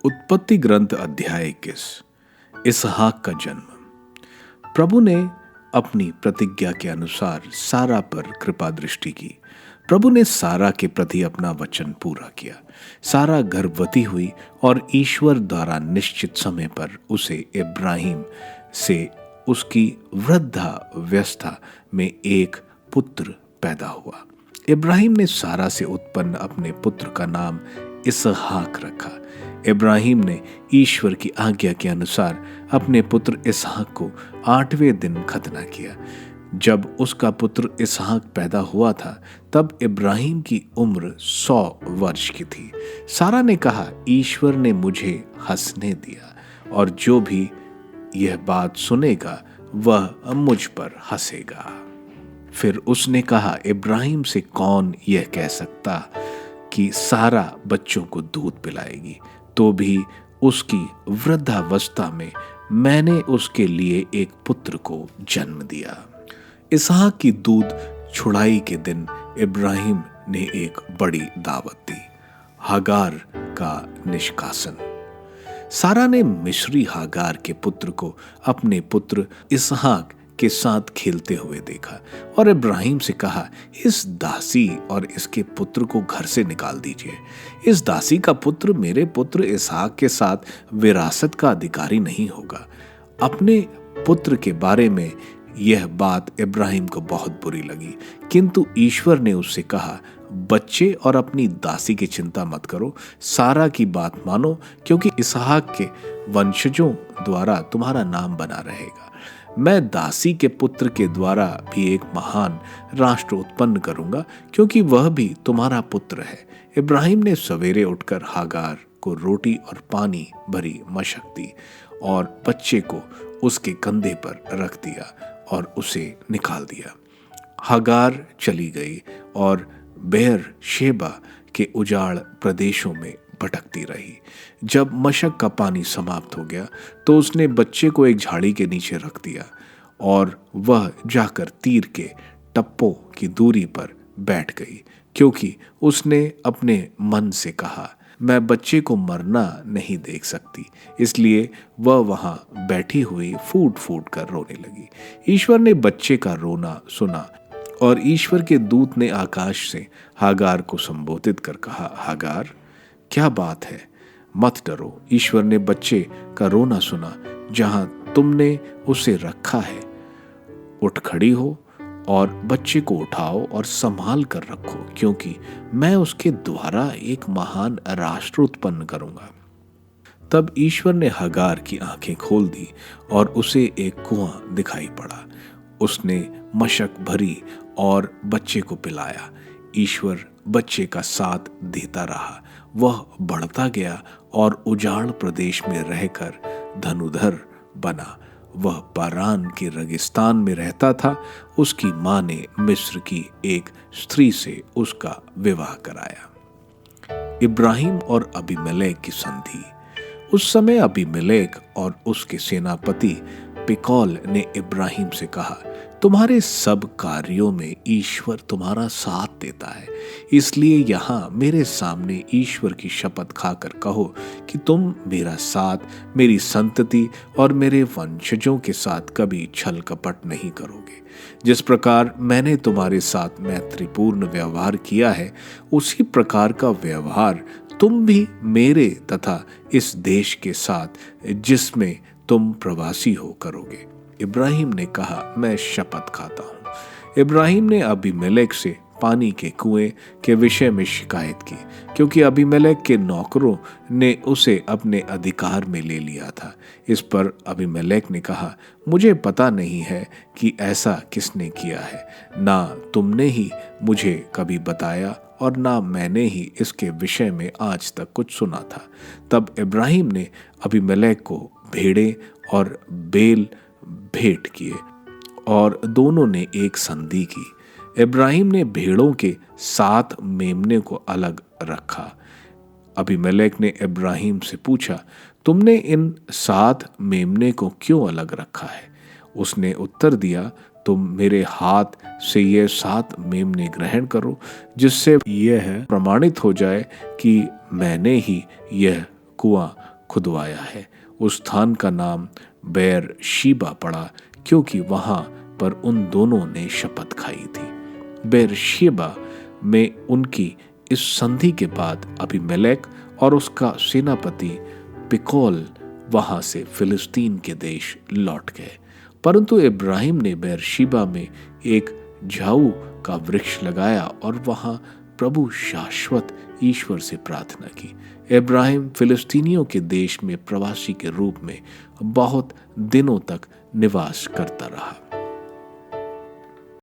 उत्पत्ति ग्रंथ अध्याय 21। इसहाक का जन्म। प्रभु ने अपनी प्रतिज्ञा के अनुसार सारा पर कृपा दृष्टि की। प्रभु ने सारा के प्रति अपना वचन पूरा किया। सारा गर्भवती हुई और ईश्वर द्वारा निश्चित समय पर उसे इब्राहिम से उसकी वृद्धावस्था में एक पुत्र पैदा हुआ। इब्राहिम ने सारा से उत्पन्न अपने पुत्र का नाम इसहाक रखा। इब्राहिम ने ईश्वर की आज्ञा के अनुसार अपने पुत्र इसहाक को 8वें दिन खतना किया। जब उसका पुत्र इसहाक पैदा हुआ था तब इब्राहिम की उम्र 100 वर्ष की थी। सारा ने कहा, ईश्वर ने मुझे हंसने दिया और जो भी यह बात सुनेगा वह मुझ पर हंसेगा। फिर उसने कहा, इब्राहिम से कौन यह कह सकता कि सारा बच्चों को दूध पिलाएगी? तो भी उसकी वृद्धावस्था में मैंने उसके लिए एक पुत्र को जन्म दिया। इसहाक की दूध छुड़ाई के दिन इब्राहिम ने एक बड़ी दावत दी, हागार का निष्कासन। सारा ने मिस्री हागार के पुत्र को अपने पुत्र इसहाक के साथ खेलते हुए देखा और इब्राहिम से कहा, इस दासी और इसके पुत्र को घर से निकाल दीजिए। इस दासी का पुत्र मेरे पुत्र इसहाक के साथ विरासत का अधिकारी नहीं होगा। अपने पुत्र के बारे में यह बात इब्राहिम को बहुत बुरी लगी, किंतु ईश्वर ने उससे कहा, बच्चे और अपनी दासी की चिंता मत करो, सारा की बात मानो, क्योंकि इसहाक के वंशजों द्वारा तुम्हारा नाम बना रहेगा। मैं दासी के पुत्र के द्वारा भी एक महान राष्ट्र उत्पन्न करूंगा, क्योंकि वह भी तुम्हारा पुत्र है। इब्राहिम ने सवेरे उठकर हागार को रोटी और पानी भरी मशक दी और बच्चे को उसके कंधे पर रख दिया और उसे निकाल दिया। हागार चली गई और बेर शेबा के उजाड़ प्रदेशों में भटकती रही। जब मशक का पानी समाप्त हो गया तो उसने बच्चे को एक झाड़ी के नीचे रख दिया और वह जाकर तीर के टप्पों की दूरी पर बैठ गई, क्योंकि उसने अपने मन से कहा, मैं बच्चे को मरना नहीं देख सकती। इसलिए वह वहां बैठी हुई फूट फूट कर रोने लगी। ईश्वर ने बच्चे का रोना सुना और ईश्वर के दूत ने आकाश से हागार को संबोधित कर कहा, हागार, क्या बात है? मत डरो। ईश्वर ने बच्चे का रोना सुना जहां तुमने उसे रखा है। उठ खड़ी हो और बच्चे को उठाओ और संभाल कर रखो, क्योंकि मैं उसके द्वारा एक महान राष्ट्र उत्पन्न करूंगा। तब ईश्वर ने हागार की आंखें खोल दी और उसे एक कुआं दिखाई पड़ा। उसने मशक भरी और बच्चे को पिलाया। ईश्वर बच्चे का साथ देता रहा। वह बढ़ता गया और उजाड़ प्रदेश में रहकर धनुधर बना। वह पारान के रेगिस्तान में रहता था। उसकी मां ने मिस्र की एक स्त्री से उसका विवाह कराया। इब्राहिम और अबीमेलेक की संधि। उस समय अबीमेलेक और उसके सेनापति पिकौल ने इब्राहिम से कहा, तुम्हारे सब कार्यों में ईश्वर तुम्हारा साथ देता है, इसलिए यहाँ मेरे सामने ईश्वर की शपथ खाकर कहो कि तुम मेरा साथ, मेरी संतति और मेरे वंशजों के साथ कभी छल कपट नहीं करोगे। जिस प्रकार मैंने तुम्हारे साथ मैत्रीपूर्ण व्यवहार किया है, उसी प्रकार का व्यवहार तुम भी मेरे तथा इस देश के साथ जिसमें तुम प्रवासी हो करोगे। इब्राहिम ने कहा, मैं शपथ खाता हूं। इब्राहिम ने अबीमेलेक से पानी के कुएं के विषय में शिकायत की, क्योंकि अबीमेलेक के नौकरों ने उसे अपने अधिकार में ले लिया था। इस पर अबीमेलेक ने कहा, मुझे पता नहीं है कि ऐसा किसने किया है। ना तुमने ही मुझे कभी बताया और ना मैंने ही इसके विषय में आज तक कुछ सुना था। तब इब्राहिम ने अबीमेलेक को भेड़ें और बेल भेंट किए और दोनों ने एक संधि की। इब्राहिम ने भेड़ों के 7 मेमने को अलग रखा। अबीमेलेक ने इब्राहिम से पूछा, तुमने इन 7 मेमने को क्यों अलग रखा है? उसने उत्तर दिया, तुम मेरे हाथ से ये 7 मेमने ग्रहण करो, जिससे यह प्रमाणित हो जाए कि मैंने ही यह कुआं खुदवाया है। उस स्थान का नाम बेर शीबा पड़ा क्योंकि वहां पर उन दोनों ने शपथ खाई थी। बेर शीबा में उनकी इस संधि के बाद अबीमेलेक और उसका सेनापति पिकोल वहां से फिलिस्तीन के देश लौट गए। परंतु इब्राहिम ने बेरशीबा में एक झाऊ का वृक्ष लगाया और वहां प्रभु शाश्वत ईश्वर से प्रार्थना की। इब्राहिम फिलिस्तीनियों के देश में प्रवासी के रूप में बहुत दिनों तक निवास करता रहा।